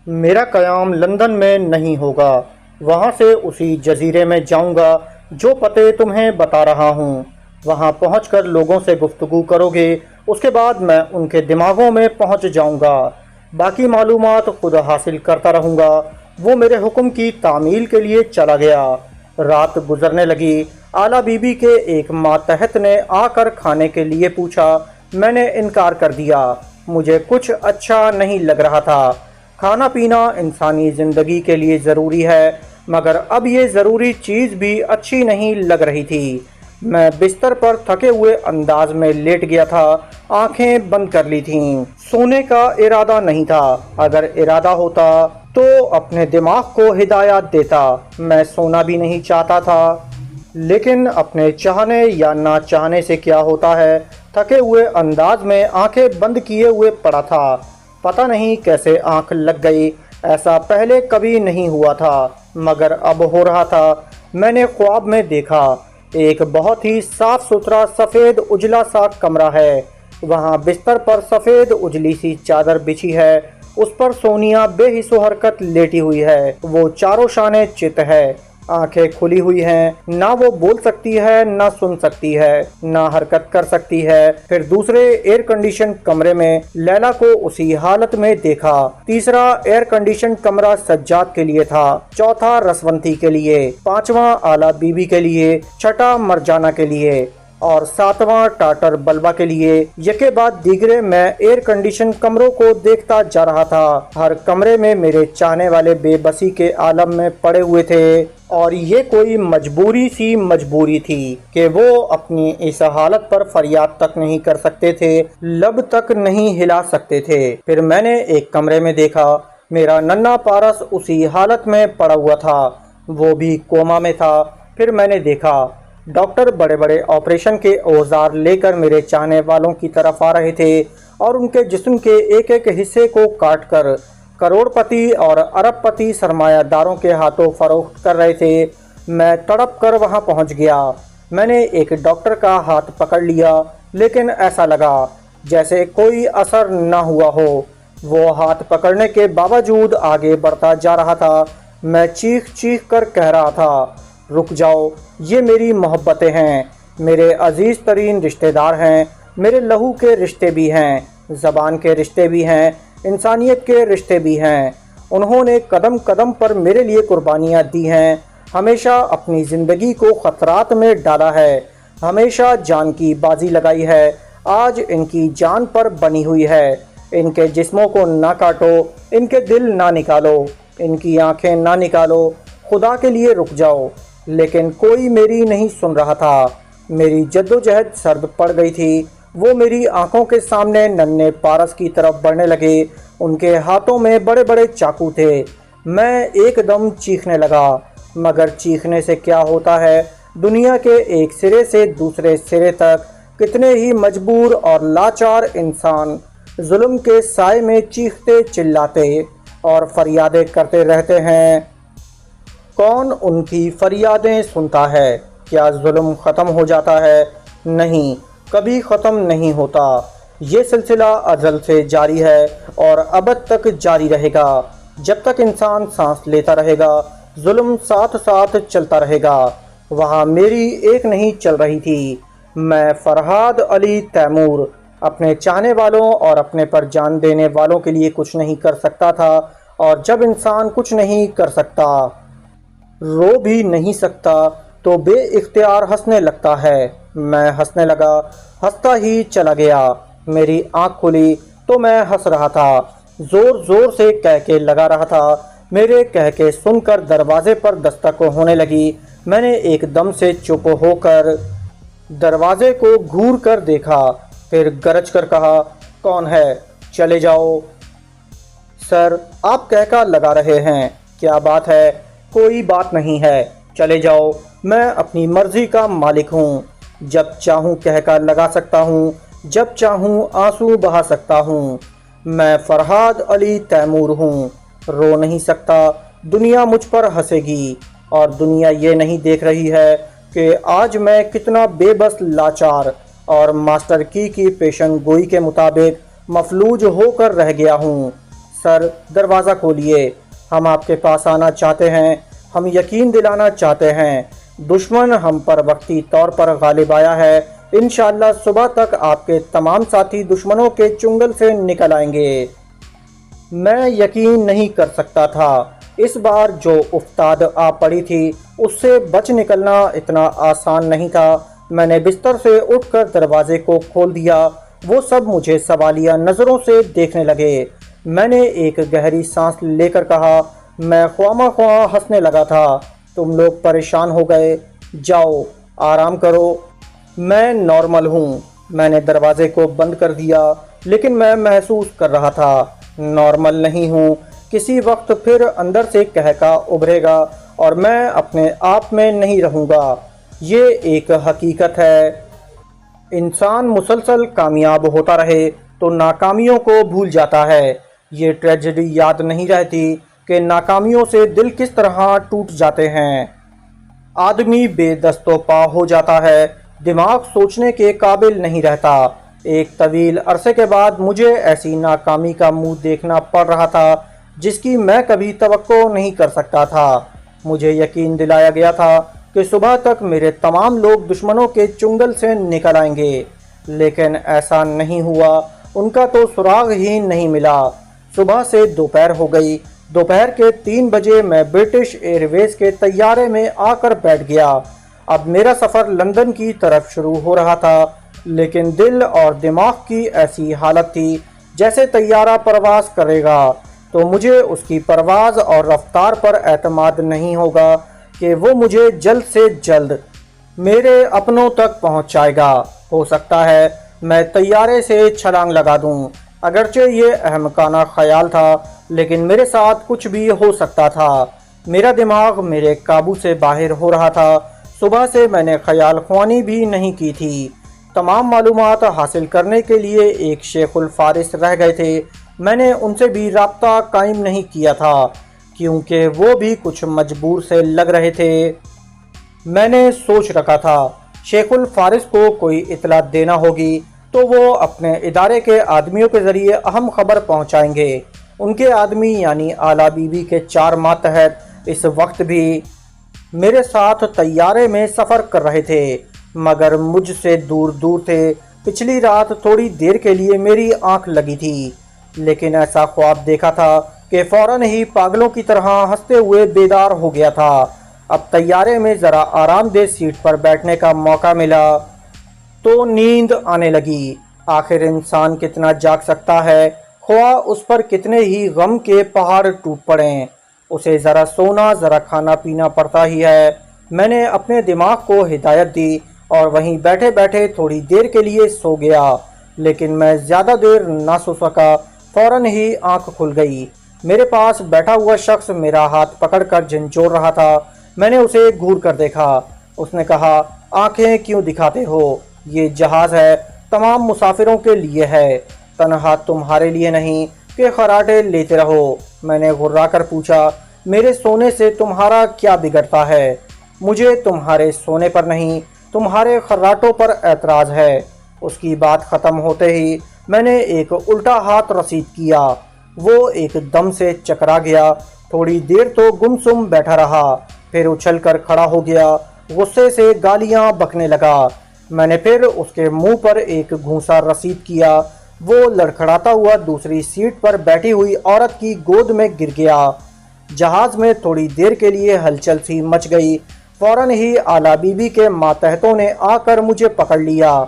میرا قیام لندن میں نہیں ہوگا، وہاں سے اسی جزیرے میں جاؤں گا جو پتے تمہیں بتا رہا ہوں۔ وہاں پہنچ کر لوگوں سے گفتگو کرو گے، اس کے بعد میں ان کے دماغوں میں پہنچ جاؤں گا، باقی معلومات خود حاصل کرتا رہوں گا۔ وہ میرے حکم کی تعمیل کے لیے چلا گیا۔ رات گزرنے لگی۔ اعلیٰ بی بی کے ایک ماتحت نے آ کر کھانے کے لیے پوچھا، میں نے انکار کر دیا، مجھے کچھ اچھا نہیں لگ رہا تھا۔ کھانا پینا انسانی زندگی کے لیے ضروری ہے، مگر اب یہ ضروری چیز بھی اچھی نہیں لگ رہی تھی۔ میں بستر پر تھکے ہوئے انداز میں لیٹ گیا تھا، آنکھیں بند کر لی تھیں۔ سونے کا ارادہ نہیں تھا، اگر ارادہ ہوتا تو اپنے دماغ کو ہدایات دیتا۔ میں سونا بھی نہیں چاہتا تھا، لیکن اپنے چاہنے یا نہ چاہنے سے کیا ہوتا ہے، تھکے ہوئے انداز میں آنکھیں بند کیے ہوئے پڑا تھا۔ پتہ نہیں کیسے آنکھ لگ گئی، ایسا پہلے کبھی نہیں ہوا تھا، مگر اب ہو رہا تھا۔ میں نے خواب میں دیکھا ایک بہت ہی صاف ستھرا سفید اجلا سا کمرہ ہے، وہاں بستر پر سفید اجلی سی چادر بچھی ہے، اس پر سونیا بے حس و حرکت لیٹی ہوئی ہے۔ وہ چاروں شانے چت ہے، آنکھیں کھلی ہوئی ہیں، نہ وہ بول سکتی ہے، نہ سن سکتی ہے، نہ حرکت کر سکتی ہے۔ پھر دوسرے ایئر کنڈیشن کمرے میں لیلا کو اسی حالت میں دیکھا۔ تیسرا ایئر کنڈیشن کمرہ سجاد کے لیے تھا، چوتھا رسونتی کے لیے، پانچواں اعلیٰ بی بی کے لیے، چھٹا مرجانہ کے لیے اور ساتواں ٹاٹر بلوا کے لیے۔ یکے بعد دیگرے میں ایئر کنڈیشن کمروں کو دیکھتا جا رہا تھا۔ ہر کمرے میں میرے چاہنے والے بے بسی کے عالم میں پڑے ہوئے تھے، اور یہ کوئی مجبوری سی مجبوری تھی کہ وہ اپنی اس حالت پر فریاد تک نہیں کر سکتے تھے، لب تک نہیں ہلا سکتے تھے۔ پھر میں نے ایک کمرے میں دیکھا، میرا ننھا پارس اسی حالت میں پڑا ہوا تھا، وہ بھی کوما میں تھا۔ پھر میں نے دیکھا ڈاکٹر بڑے بڑے آپریشن کے اوزار لے کر میرے چاہنے والوں کی طرف آ رہے تھے اور ان کے جسم کے ایک ایک حصے کو کاٹ کر کروڑ پتی اور ارب پتی سرمایہ داروں کے ہاتھوں فروخت کر رہے تھے۔ میں تڑپ کر وہاں پہنچ گیا۔ میں نے ایک ڈاکٹر کا ہاتھ پکڑ لیا، لیکن ایسا لگا جیسے کوئی اثر نہ ہوا ہو۔ وہ ہاتھ پکڑنے کے باوجود آگے بڑھتا جا رہا تھا۔ میں چیخ چیخ کر کہہ رہا تھا، رک جاؤ، یہ میری محبتیں ہیں، میرے عزیز ترین رشتہ دار ہیں، میرے لہو کے رشتے بھی ہیں، زبان کے رشتے بھی ہیں، انسانیت کے رشتے بھی ہیں۔ انہوں نے قدم قدم پر میرے لیے قربانیاں دی ہیں، ہمیشہ اپنی زندگی کو خطرات میں ڈالا ہے، ہمیشہ جان کی بازی لگائی ہے، آج ان کی جان پر بنی ہوئی ہے۔ ان کے جسموں کو نہ کاٹو، ان کے دل نہ نکالو، ان کی آنکھیں نہ نکالو، خدا کے لیے رک جاؤ۔ لیکن کوئی میری نہیں سن رہا تھا۔ میری جدوجہد سرد پڑ گئی تھی۔ وہ میری آنکھوں کے سامنے ننھے پارس کی طرف بڑھنے لگے، ان کے ہاتھوں میں بڑے بڑے چاقو تھے۔ میں ایک دم چیخنے لگا، مگر چیخنے سے کیا ہوتا ہے؟ دنیا کے ایک سرے سے دوسرے سرے تک کتنے ہی مجبور اور لاچار انسان ظلم کے سائے میں چیختے چلاتے اور فریادیں کرتے رہتے ہیں۔ کون ان کی فریادیں سنتا ہے؟ کیا ظلم ختم ہو جاتا ہے؟ نہیں، کبھی ختم نہیں ہوتا۔ یہ سلسلہ ازل سے جاری ہے اور ابد تک جاری رہے گا۔ جب تک انسان سانس لیتا رہے گا، ظلم ساتھ ساتھ چلتا رہے گا۔ وہاں میری ایک نہیں چل رہی تھی۔ میں فرہاد علی تیمور اپنے چاہنے والوں اور اپنے پر جان دینے والوں کے لیے کچھ نہیں کر سکتا تھا، اور جب انسان کچھ نہیں کر سکتا، رو بھی نہیں سکتا، تو بے اختیار ہنسنے لگتا ہے۔ میں ہنسنے لگا، ہنستا ہی چلا گیا۔ میری آنکھ کھلی تو میں ہنس رہا تھا، زور زور سے کہکے لگا رہا تھا۔ میرے کہکے سن کر دروازے پر دستک ہونے لگی۔ میں نے ایک دم سے چپ ہو کر دروازے کو گھور کر دیکھا، پھر گرج کر کہا، کون ہے؟ چلے جاؤ۔ سر، آپ کہکا لگا رہے ہیں، کیا بات ہے؟ کوئی بات نہیں ہے، چلے جاؤ، میں اپنی مرضی کا مالک ہوں، جب چاہوں کہکا لگا سکتا ہوں، جب چاہوں آنسو بہا سکتا ہوں۔ میں فرہاد علی تیمور ہوں، رو نہیں سکتا۔ دنیا مجھ پر ہنسے گی، اور دنیا یہ نہیں دیکھ رہی ہے کہ آج میں کتنا بے بس، لاچار اور ماسٹر کی پیشن گوئی کے مطابق مفلوج ہو کر رہ گیا ہوں۔ سر دروازہ کھولیے، ہم آپ کے پاس آنا چاہتے ہیں، ہم یقین دلانا چاہتے ہیں دشمن ہم پر وقتی طور پر غالب آیا ہے، انشاءاللہ صبح تک آپ کے تمام ساتھی دشمنوں کے چنگل سے نکل آئیں گے۔ میں یقین نہیں کر سکتا تھا، اس بار جو افتاد آ پڑی تھی اس سے بچ نکلنا اتنا آسان نہیں تھا۔ میں نے بستر سے اٹھ کر دروازے کو کھول دیا، وہ سب مجھے سوالیہ نظروں سے دیکھنے لگے۔ میں نے ایک گہری سانس لے کر کہا، میں خواہ خواہ ہنسنے لگا تھا، تم لوگ پریشان ہو گئے، جاؤ آرام کرو، میں نارمل ہوں۔ میں نے دروازے کو بند کر دیا، لیکن میں محسوس کر رہا تھا نارمل نہیں ہوں، کسی وقت پھر اندر سے کہکا ابھرے گا اور میں اپنے آپ میں نہیں رہوں گا۔ یہ ایک حقیقت ہے، انسان مسلسل کامیاب ہوتا رہے تو ناکامیوں کو بھول جاتا ہے۔ یہ ٹریجڈی یاد نہیں رہتی کہ ناکامیوں سے دل کس طرح ٹوٹ جاتے ہیں، آدمی بے دست و پا ہو جاتا ہے، دماغ سوچنے کے قابل نہیں رہتا۔ ایک طویل عرصے کے بعد مجھے ایسی ناکامی کا منہ دیکھنا پڑ رہا تھا جس کی میں کبھی توقع نہیں کر سکتا تھا۔ مجھے یقین دلایا گیا تھا کہ صبح تک میرے تمام لوگ دشمنوں کے چنگل سے نکل آئیں گے، لیکن ایسا نہیں ہوا، ان کا تو سراغ ہی نہیں ملا۔ صبح سے دوپہر ہو گئی، دوپہر کے 3 بجے میں برٹش ایئر ویز کے طیارے میں آ کر بیٹھ گیا۔ اب میرا سفر لندن کی طرف شروع ہو رہا تھا، لیکن دل اور دماغ کی ایسی حالت تھی جیسے طیارہ پرواز کرے گا تو مجھے اس کی پرواز اور رفتار پر اعتماد نہیں ہوگا کہ وہ مجھے جلد سے جلد میرے اپنوں تک پہنچائے گا۔ ہو سکتا ہے میں طیارے سے چھلانگ لگا دوں، اگرچہ یہ احمقانہ خیال تھا، لیکن میرے ساتھ کچھ بھی ہو سکتا تھا۔ میرا دماغ میرے قابو سے باہر ہو رہا تھا۔ صبح سے میں نے خیال خوانی بھی نہیں کی تھی۔ تمام معلومات حاصل کرنے کے لیے ایک شیخ الفارس رہ گئے تھے، میں نے ان سے بھی رابطہ قائم نہیں کیا تھا کیونکہ وہ بھی کچھ مجبور سے لگ رہے تھے۔ میں نے سوچ رکھا تھا شیخ الفارس کو کوئی اطلاع دینا ہوگی تو وہ اپنے ادارے کے آدمیوں کے ذریعے اہم خبر پہنچائیں گے۔ ان کے آدمی یعنی آلا بی بی کے 4 ماتحت اس وقت بھی میرے ساتھ طیارے میں سفر کر رہے تھے، مگر مجھ سے دور دور تھے۔ پچھلی رات تھوڑی دیر کے لیے میری آنکھ لگی تھی، لیکن ایسا خواب دیکھا تھا کہ فوراً ہی پاگلوں کی طرح ہنستے ہوئے بیدار ہو گیا تھا۔ اب طیارے میں ذرا آرام دہ سیٹ پر بیٹھنے کا موقع ملا تو نیند آنے لگی۔ آخر انسان کتنا جاگ سکتا ہے، خواہ اس پر کتنے ہی غم کے پہاڑ ٹوٹ پڑیں، اسے ذرا سونا ذرا کھانا پینا پڑتا ہی ہے۔ میں نے اپنے دماغ کو ہدایت دی اور وہیں بیٹھے بیٹھے تھوڑی دیر کے لیے سو گیا، لیکن میں زیادہ دیر نہ سو سکا، فوراً ہی آنکھ کھل گئی۔ میرے پاس بیٹھا ہوا شخص میرا ہاتھ پکڑ کر جھنجھوڑ رہا تھا۔ میں نے اسے گھور کر دیکھا۔ اس نے کہا، آنکھیں کیوں دکھاتے ہو؟ یہ جہاز ہے، تمام مسافروں کے لیے ہے، تنہا تمہارے لیے نہیں کہ خراٹے لیتے رہو۔ میں نے غرا کر پوچھا، میرے سونے سے تمہارا کیا بگڑتا ہے؟ مجھے تمہارے سونے پر نہیں، تمہارے خراٹوں پر اعتراض ہے۔ اس کی بات ختم ہوتے ہی میں نے ایک الٹا ہاتھ رسید کیا، وہ ایک دم سے چکرا گیا۔ تھوڑی دیر تو گمسم بیٹھا رہا، پھر اچھل کر کھڑا ہو گیا، غصے سے گالیاں بکنے لگا۔ میں نے پھر اس کے منہ پر ایک گھونسا رسید کیا، وہ لڑکھڑاتا ہوا دوسری سیٹ پر بیٹھی ہوئی عورت کی گود میں گر گیا۔ جہاز میں تھوڑی دیر کے لیے ہلچل سی مچ گئی۔ فوراً ہی آلا بی بی کے ماتحتوں نے آ کر مجھے پکڑ لیا،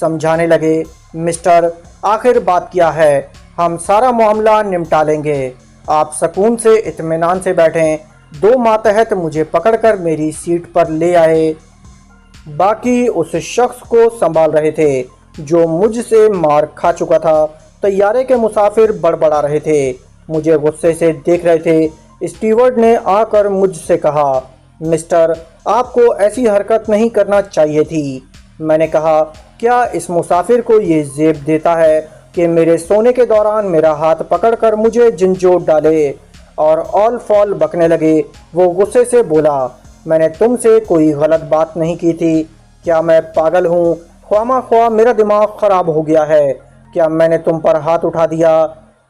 سمجھانے لگے، مسٹر آخر بات کیا ہے؟ ہم سارا معاملہ نمٹا لیں گے، آپ سکون سے اطمینان سے بیٹھیں۔ 2 ماتحت مجھے پکڑ کر میری سیٹ پر لے آئے، باقی اس شخص کو سنبھال رہے تھے جو مجھ سے مار کھا چکا تھا۔ طیارے کے مسافر بڑبڑا رہے تھے، مجھے غصے سے دیکھ رہے تھے۔ اسٹیورڈ نے آ کر مجھ سے کہا، مسٹر آپ کو ایسی حرکت نہیں کرنا چاہیے تھی۔ میں نے کہا، کیا اس مسافر کو یہ زیب دیتا ہے کہ میرے سونے کے دوران میرا ہاتھ پکڑ کر مجھے جھنجھوڑ ڈالے؟ اور اول فال بکنے لگے۔ وہ غصے سے بولا، میں نے تم سے کوئی غلط بات نہیں کی تھی، کیا میں پاگل ہوں؟ خواہ میرا دماغ خراب ہو گیا ہے، کیا میں نے تم پر ہاتھ اٹھا دیا؟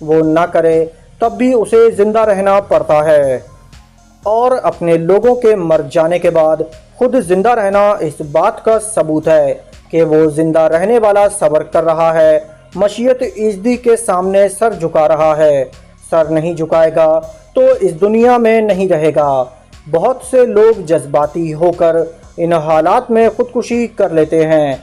وہ نہ کرے تب بھی اسے زندہ رہنا پڑتا ہے، اور اپنے لوگوں کے مر جانے کے بعد خود زندہ رہنا اس بات کا ثبوت ہے کہ وہ زندہ رہنے والا صبر کر رہا ہے، مشیت ایزدی کے سامنے سر جھکا رہا ہے۔ سر نہیں جھکائے گا تو اس دنیا میں نہیں رہے گا۔ بہت سے لوگ جذباتی ہو کر ان حالات میں خودکشی کر لیتے ہیں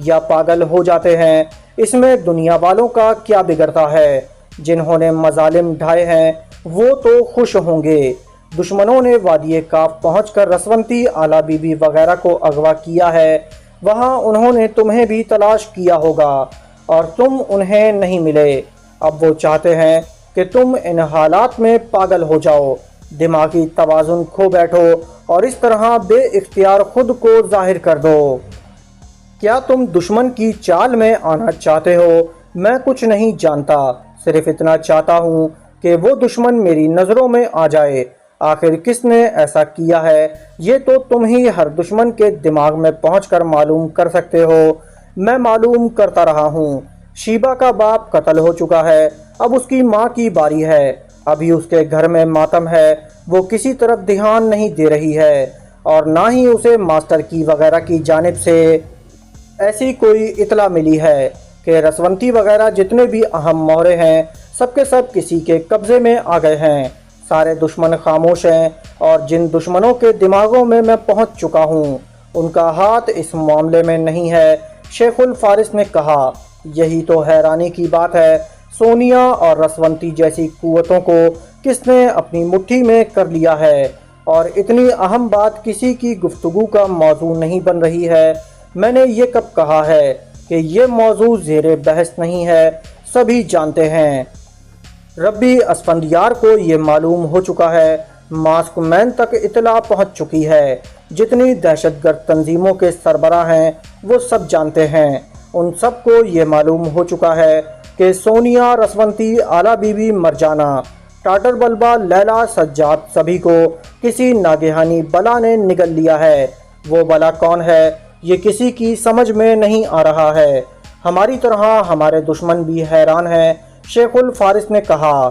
یا پاگل ہو جاتے ہیں، اس میں دنیا والوں کا کیا بگڑتا ہے؟ جنہوں نے مظالم ڈھائے ہیں وہ تو خوش ہوں گے۔ دشمنوں نے وادی کاف پہنچ کر رسونتی، آلا بی بی وغیرہ کو اغوا کیا ہے، وہاں انہوں نے تمہیں بھی تلاش کیا ہوگا اور تم انہیں نہیں ملے۔ اب وہ چاہتے ہیں کہ تم ان حالات میں پاگل ہو جاؤ، دماغی توازن کھو بیٹھو اور اس طرح بے اختیار خود کو ظاہر کر دو۔ کیا تم دشمن کی چال میں آنا چاہتے ہو؟ میں کچھ نہیں جانتا، صرف اتنا چاہتا ہوں کہ وہ دشمن میری نظروں میں آ جائے۔ آخر کس نے ایسا کیا ہے یہ تو تم ہی ہر دشمن کے دماغ میں پہنچ کر معلوم کر سکتے ہو۔ میں معلوم کرتا رہا ہوں۔ شیبہ کا باپ قتل ہو چکا ہے، اب اس کی ماں کی باری ہے۔ ابھی اس کے گھر میں ماتم ہے، وہ کسی طرف دھیان نہیں دے رہی ہے، اور نہ ہی اسے ماسٹر کی وغیرہ کی جانب سے ایسی کوئی اطلاع ملی ہے کہ رسونتی وغیرہ جتنے بھی اہم مورے ہیں سب کے سب کسی کے قبضے میں آ گئے ہیں۔ سارے دشمن خاموش ہیں، اور جن دشمنوں کے دماغوں میں پہنچ چکا ہوں ان کا ہاتھ اس معاملے میں نہیں ہے۔ شیخ الفارس نے کہا، یہی تو حیرانی کی بات ہے، سونیا اور رسونتی جیسی قوتوں کو کس نے اپنی مٹھی میں کر لیا ہے، اور اتنی اہم بات کسی کی گفتگو کا موضوع نہیں بن رہی ہے۔ میں نے یہ کب کہا ہے کہ یہ موضوع زیر بحث نہیں ہے، سبھی جانتے ہیں۔ ربی اسفندیار کو یہ معلوم ہو چکا ہے، ماسک مین تک اطلاع پہنچ چکی ہے، جتنی دہشت گرد تنظیموں کے سربراہ ہیں وہ سب جانتے ہیں۔ ان سب کو یہ معلوم ہو چکا ہے کہ سونیا، رسونتی، آلا بی بی، مرجانہ، ٹاٹر بلبا، لیلا، سجاد، سبھی کو کسی ناگہانی بلا نے نگل لیا ہے۔ وہ بلا کون ہے یہ کسی کی سمجھ میں نہیں آ رہا ہے۔ ہماری طرح ہمارے دشمن بھی حیران ہیں۔ شیخ الفارس نے کہا،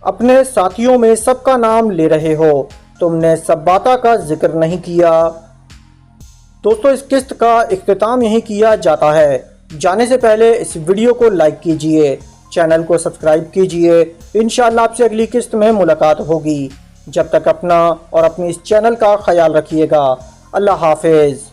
اپنے ساتھیوں میں سب کا نام لے رہے ہو، تم نے سباتا کا ذکر نہیں کیا۔ دوستو، اس قسط کا اختتام یہیں کیا جاتا ہے۔ جانے سے پہلے اس ویڈیو کو لائک کیجئے، چینل کو سبسکرائب کیجئے۔ انشاءاللہ آپ سے اگلی قسط میں ملاقات ہوگی۔ جب تک اپنا اور اپنی اس چینل کا خیال رکھیے گا۔ اللہ حافظ۔